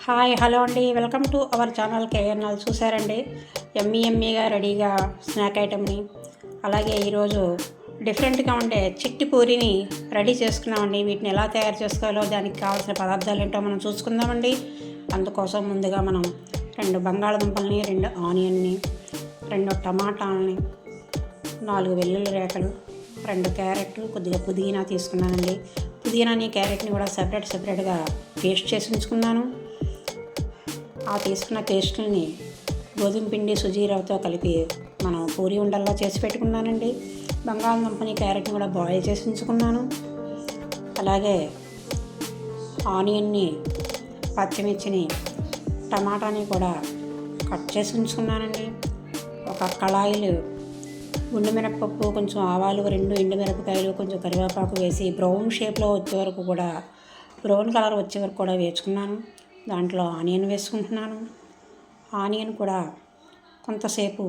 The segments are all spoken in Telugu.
హాయ్ హలో అండి, welcome to our channel KNL. చూసారండి ఎమ్మీగా రెడీగా స్నాక్ ఐటమ్ని. అలాగే ఈరోజు డిఫరెంట్గా ఉండే చిట్టి పూరిని రెడీ చేసుకున్నామండి. వీటిని ఎలా తయారు చేసుకోవాలో దానికి కావాల్సిన పదార్థాలు ఏంటో మనం చూసుకుందామండి. అందుకోసం ముందుగా మనం 2 బంగాళదుంపల్ని, 2 ఆనియన్ని, 2 టమాటాలని, 4 వెల్లుల్లి రేఖలు, 2 క్యారెట్లు, కొద్దిగా పుదీనా తీసుకున్నానండి. పుదీనాని క్యారెట్ని కూడా సెపరేట్గా పేస్ట్ చేసి ఉంచుకున్నాను. ఆ తీసుకున్న పేస్టుల్ని గోధుమ పిండి సుజీరవతో కలిపి మనం పూరి ఉండల్లా చేసి పెట్టుకున్నానండి. బంగాళదుంపని క్యారెట్ని కూడా బాయిల్ చేసి ఉంచుకున్నాను. అలాగే ఆనియన్ని, పచ్చిమిర్చిని, టమాటాని కూడా కట్ చేసి ఉంచుకున్నానండి. ఒక కళాయిలు గుండు మినపప్పు, కొంచెం ఆవాలు, 2 ఎండుమిరపకాయలు, కొంచెం కరివేపాకు వేసి బ్రౌన్ షేప్లో వచ్చే వరకు కూడా, బ్రౌన్ కలర్ వచ్చే వరకు కూడా వేసుకున్నాను. దాంట్లో ఆనియన్ వేసుకుంటున్నాను. ఆనియన్ కూడా కొంతసేపు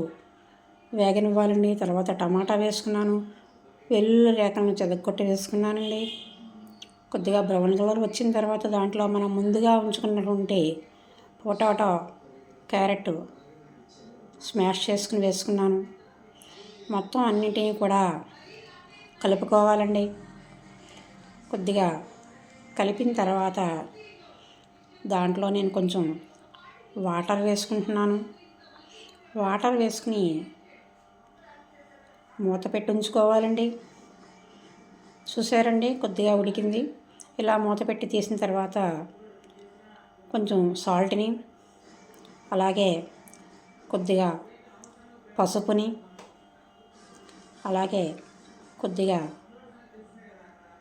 వేగనివ్వాలండి. తర్వాత టమాటా వేసుకున్నాను. వెల్లుల్లి రేఖలను చెదగొట్టి వేసుకున్నానండి. కొద్దిగా బ్రౌన్ కలర్ వచ్చిన తర్వాత దాంట్లో మనం ముందుగా ఉంచుకున్నటువంటి పొటాటో, క్యారెట్ స్మాష్ చేసుకుని వేసుకున్నాను. మొత్తం అన్నింటినీ కూడా కలుపుకోవాలండి. కొద్దిగా కలిపిన తర్వాత దాంట్లో నేను కొంచెం వాటర్ వేసుకుంటున్నాను. వాటర్ వేసుకుని మూత పెట్టి ఉంచుకోవాలండి. చూసారండి, కొద్దిగా ఉడికింది. ఇలా మూత పెట్టి తీసిన తర్వాత కొంచెం సాల్ట్ని, అలాగే కొద్దిగా పసుపుని, అలాగే కొద్దిగా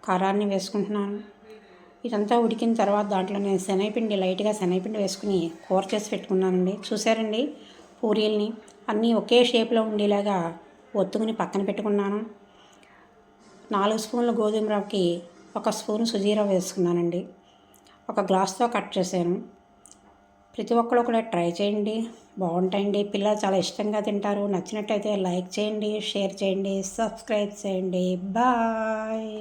కారాన్ని వేసుకుంటున్నాను. ఇదంతా ఉడికిన తర్వాత దాంట్లో నేను లైట్గా శనగపిండి వేసుకుని కూర చేసి పెట్టుకున్నానండి. చూసారండి, పూరీల్ని అన్నీ ఒకే షేప్లో ఉండేలాగా ఒత్తుకుని పక్కన పెట్టుకున్నాను. 4 స్పూన్ల గోధుమ రవ్వకి 1 స్పూను సుజీరవ్వ వేసుకున్నానండి. ఒక గ్లాస్తో కట్ చేశాను. ప్రతి ఒక్కరు కూడా ట్రై చేయండి, బాగుంటాయండి. పిల్లలు చాలా ఇష్టంగా తింటారు. నచ్చినట్టయితే లైక్ చేయండి, షేర్ చేయండి, సబ్స్క్రైబ్ చేయండి. బాయ్.